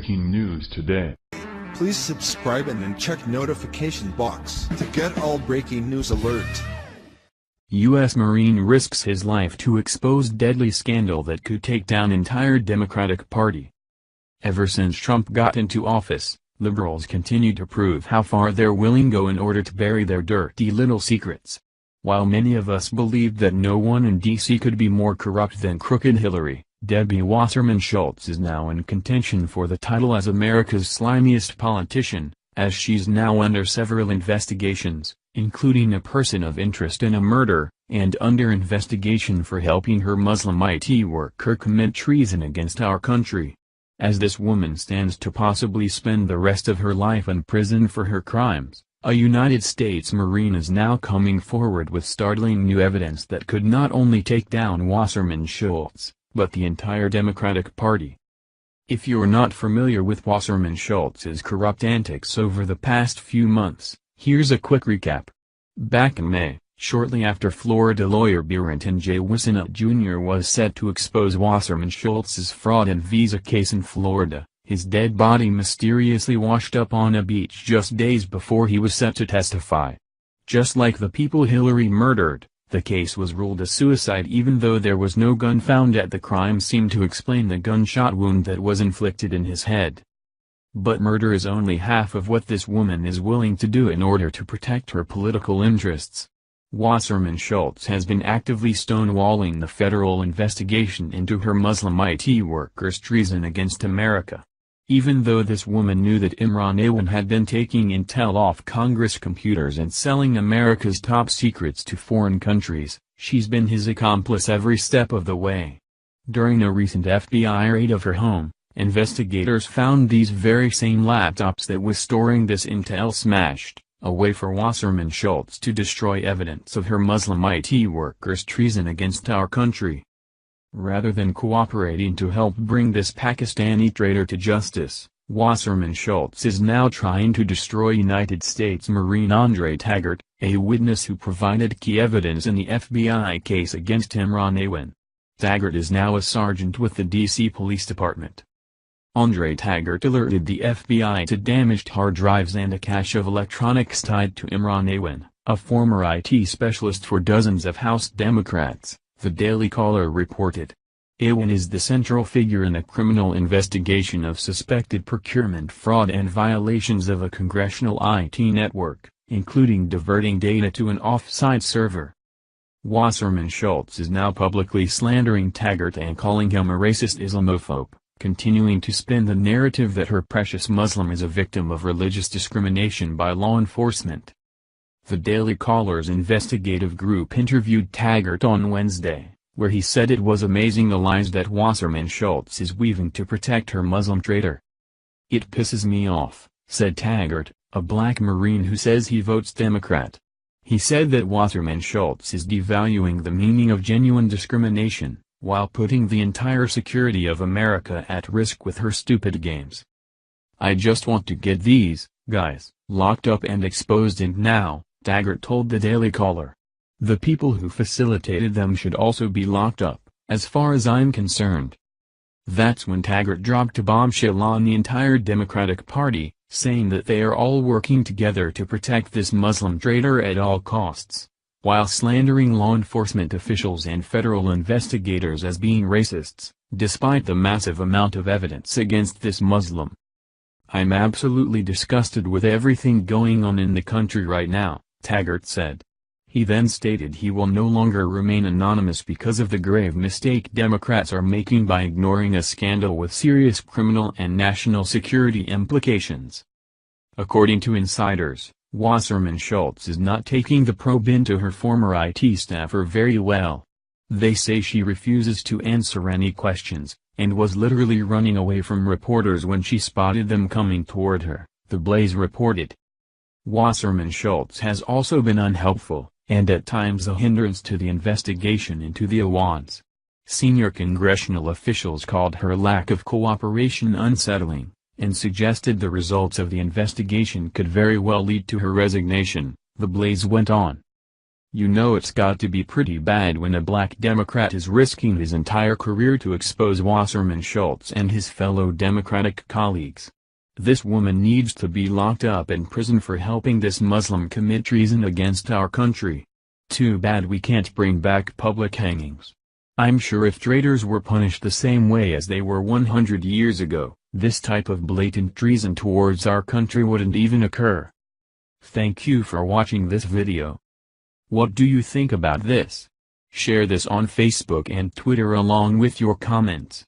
breaking news today. Please subscribe and then check notification box to get all breaking news alert. U.S. Marine risks his life to expose deadly scandal that could take down entire Democratic Party. Ever since Trump got into office, liberals continue to prove how far they're willing to go in order to bury their dirty little secrets. While many of us believed that no one in D.C. could be more corrupt than crooked Hillary, Debbie Wasserman Schultz is now in contention for the title as America's slimiest politician, as she's now under several investigations, including a person of interest in a murder, and under investigation for helping her Muslim IT worker commit treason against our country. As this woman stands to possibly spend the rest of her life in prison for her crimes, a United States Marine is now coming forward with startling new evidence that could not only take down Wasserman Schultz, but the entire Democratic Party. If you're not familiar with Wasserman Schultz's corrupt antics over the past few months, here's a quick recap. Back in May, shortly after Florida lawyer Barrington J. Wisenut Jr. was set to expose Wasserman Schultz's fraud and visa case in Florida, his dead body mysteriously washed up on a beach just days before he was set to testify. Just like the people Hillary murdered, the case was ruled a suicide even though there was no gun found at the crime scene to explain the gunshot wound that was inflicted in his head. But murder is only half of what this woman is willing to do in order to protect her political interests. Wasserman Schultz has been actively stonewalling the federal investigation into her Muslim IT workers' treason against America. Even though this woman knew that Imran Awan had been taking intel off Congress computers and selling America's top secrets to foreign countries, she's been his accomplice every step of the way. During a recent FBI raid of her home, investigators found these very same laptops that was storing this intel smashed, a way for Wasserman Schultz to destroy evidence of her Muslim IT workers' treason against our country. Rather than cooperating to help bring this Pakistani traitor to justice, Wasserman Schultz is now trying to destroy United States Marine Andre Taggart, a witness who provided key evidence in the FBI case against Imran Awan. Taggart is now a sergeant with the D.C. Police Department. Andre Taggart alerted the FBI to damaged hard drives and a cache of electronics tied to Imran Awan, a former IT specialist for dozens of House Democrats, the Daily Caller reported. Awan is the central figure in a criminal investigation of suspected procurement fraud and violations of a congressional IT network, including diverting data to an off-site server. Wasserman Schultz is now publicly slandering Taggart and calling him a racist Islamophobe, continuing to spin the narrative that her precious Muslim is a victim of religious discrimination by law enforcement. The Daily Caller's investigative group interviewed Taggart on Wednesday, where he said it was amazing the lies that Wasserman Schultz is weaving to protect her Muslim traitor. "It pisses me off," said Taggart, a black Marine who says he votes Democrat. He said that Wasserman Schultz is devaluing the meaning of genuine discrimination, while putting the entire security of America at risk with her stupid games. "I just want to get these guys locked up and exposed, and now," Taggart told the Daily Caller. "The people who facilitated them should also be locked up, as far as I'm concerned." That's when Taggart dropped a bombshell on the entire Democratic Party, saying that they are all working together to protect this Muslim traitor at all costs, while slandering law enforcement officials and federal investigators as being racists, despite the massive amount of evidence against this Muslim. "I'm absolutely disgusted with everything going on in the country right now," Taggart said. He then stated he will no longer remain anonymous because of the grave mistake Democrats are making by ignoring a scandal with serious criminal and national security implications. According to insiders, Wasserman Schultz is not taking the probe into her former IT staffer very well. They say she refuses to answer any questions, and was literally running away from reporters when she spotted them coming toward her, The Blaze reported. Wasserman Schultz has also been unhelpful, and at times a hindrance to the investigation into the Awans. Senior congressional officials called her lack of cooperation unsettling, and suggested the results of the investigation could very well lead to her resignation, The Blaze went on. You know it's got to be pretty bad when a black Democrat is risking his entire career to expose Wasserman Schultz and his fellow Democratic colleagues. This woman needs to be locked up in prison for helping this Muslim commit treason against our country. Too bad we can't bring back public hangings. I'm sure if traitors were punished the same way as they were 100 years ago, this type of blatant treason towards our country wouldn't even occur. Thank you for watching this video. What do you think about this? Share this on Facebook and Twitter along with your comments.